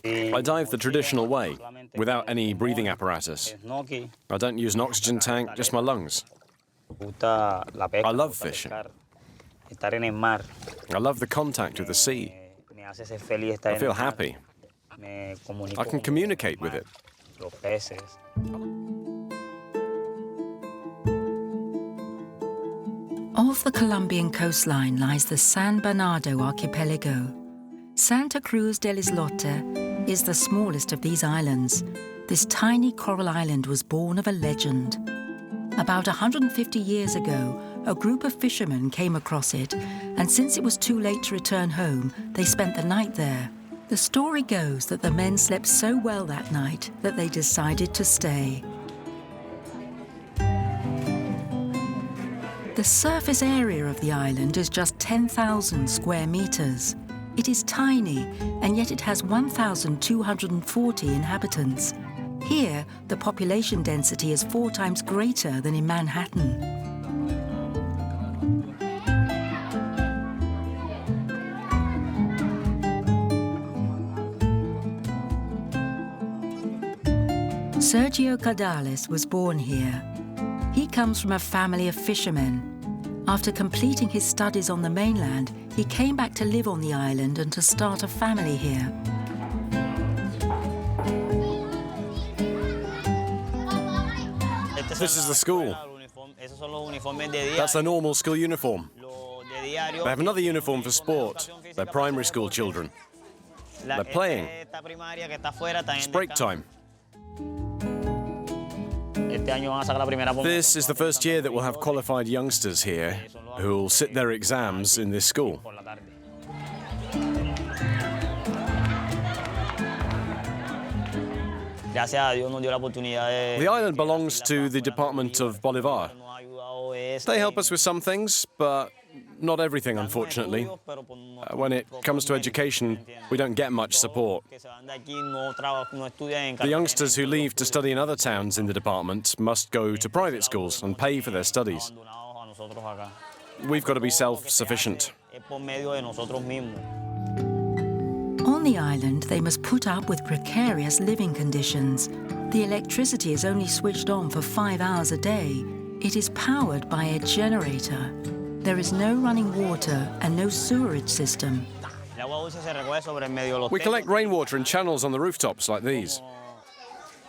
I dive the traditional way, without any breathing apparatus. I don't use an oxygen tank, just my lungs. I love fishing. I love the contact with the sea. I feel happy. I can communicate with it. Off the Colombian coastline lies the San Bernardo archipelago. Santa Cruz del Islote is the smallest of these islands. This tiny coral island was born of a legend. About 150 years ago, a group of fishermen came across it, and since it was too late to return home, they spent the night there. The story goes that the men slept so well that night that they decided to stay. The surface area of the island is just 10,000 square meters. It is tiny, and yet it has 1,240 inhabitants. Here, the population density is 4 times greater than in Manhattan. Sergio Cardales was born here. He comes from a family of fishermen. After completing his studies on the mainland, he came back to live on the island and to start a family here. This is the school. That's their normal school uniform. They have another uniform for sport. They're primary school children. They're playing. It's break time. This is the first year that we'll have qualified youngsters here who'll sit their exams in this school. The island belongs to the Department of Bolivar. They help us with some things, but not everything, unfortunately. When it comes to education, we don't get much support. The youngsters who leave to study in other towns in the department must go to private schools and pay for their studies. We've got to be self-sufficient. On the island, they must put up with precarious living conditions. The electricity is only switched on for 5 hours a day. It is powered by a generator. There is no running water and no sewerage system. We collect rainwater in channels on the rooftops like these.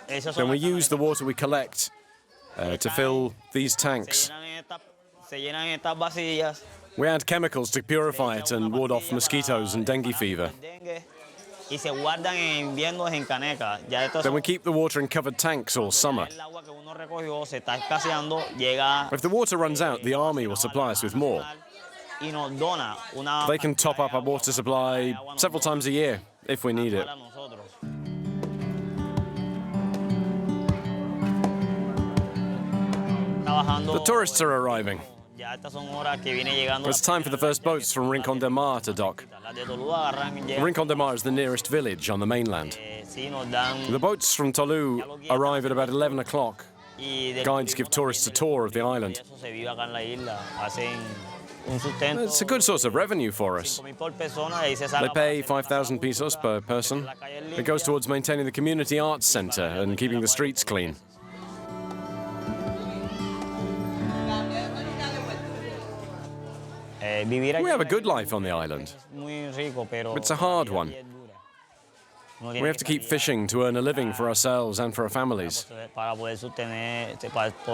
Then we use the water we collect to fill these tanks. We add chemicals to purify it and ward off mosquitoes and dengue fever. Then we keep the water in covered tanks all summer. If the water runs out, the army will supply us with more. They can top up our water supply several times a year, if we need it. The tourists are arriving. It's time for the first boats from Rincon de Mar to dock. Rincon de Mar is the nearest village on the mainland. The boats from Tolu arrive at about 11 o'clock. Guides give tourists a tour of the island. It's a good source of revenue for us. They pay 5,000 pesos per person. It goes towards maintaining the community arts center and keeping the streets clean. We have a good life on the island. It's a hard one. We have to keep fishing to earn a living for ourselves and for our families.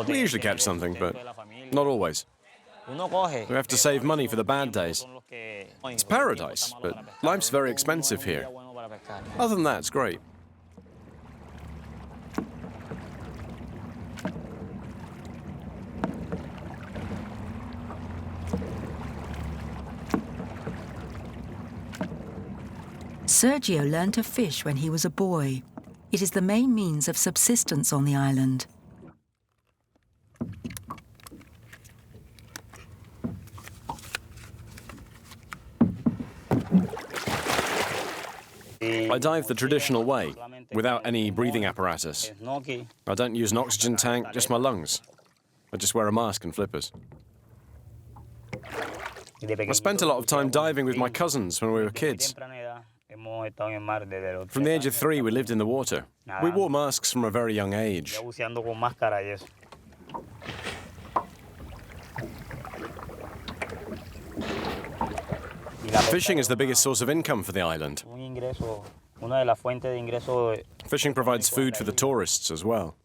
We usually catch something, but not always. We have to save money for the bad days. It's paradise, but life's very expensive here. Other than that, it's great. Sergio learned to fish when he was a boy. It is the main means of subsistence on the island. I dive the traditional way, without any breathing apparatus. I don't use an oxygen tank, just my lungs. I just wear a mask and flippers. I spent a lot of time diving with my cousins when we were kids. From the age of 3, we lived in the water. We wore masks from a very young age. Fishing is the biggest source of income for the island. Fishing provides food for the tourists as well.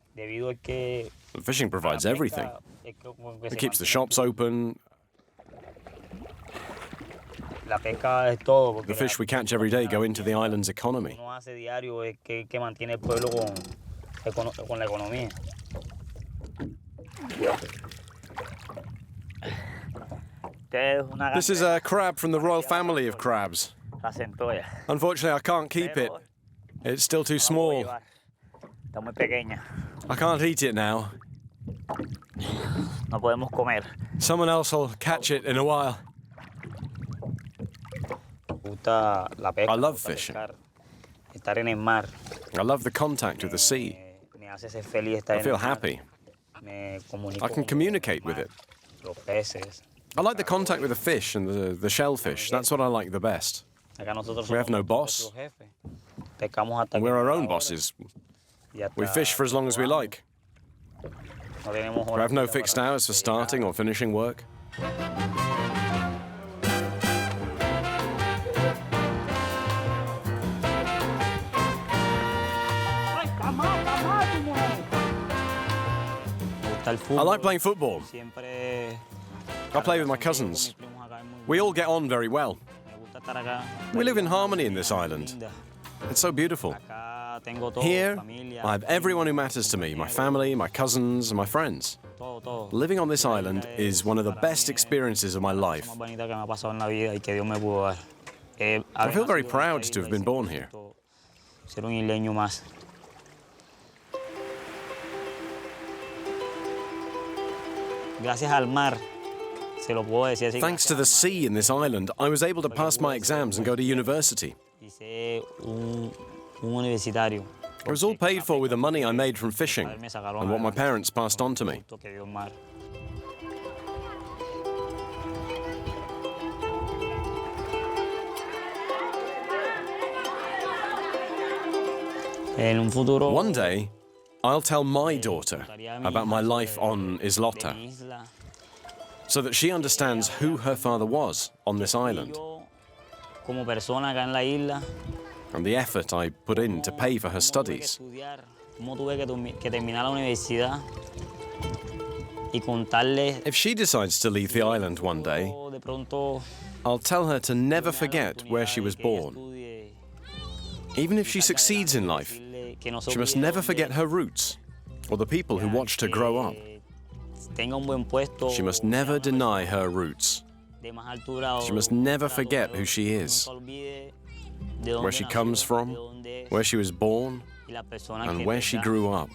Fishing provides everything. It keeps the shops open. The fish we catch every day go into the island's economy. This is a crab from the royal family of crabs. Unfortunately, I can't keep it. It's still too small. I can't eat it now. Someone else will catch it in a while. I love fishing. I love the contact with the sea. I feel happy. I can communicate with it. I like the contact with the fish and the shellfish. That's what I like the best. We have no boss. We're our own bosses. We fish for as long as we like. We have no fixed hours for starting or finishing work. I like playing football. I play with my cousins. We all get on very well. We live in harmony in this island. It's so beautiful. Here, I have everyone who matters to me, my family, my cousins, and my friends. Living on this island is one of the best experiences of my life. I feel very proud to have been born here. Thanks to the sea in this island, I was able to pass my exams and go to university. It was all paid for with the money I made from fishing and what my parents passed on to me. One day, I'll tell my daughter about my life on Islote, so that she understands who her father was on this island, and the effort I put in to pay for her studies. If she decides to leave the island one day, I'll tell her to never forget where she was born. Even if she succeeds in life, she must never forget her roots or the people who watched her grow up. She must never deny her roots. She must never forget who she is, where she comes from, where she was born, and where she grew up.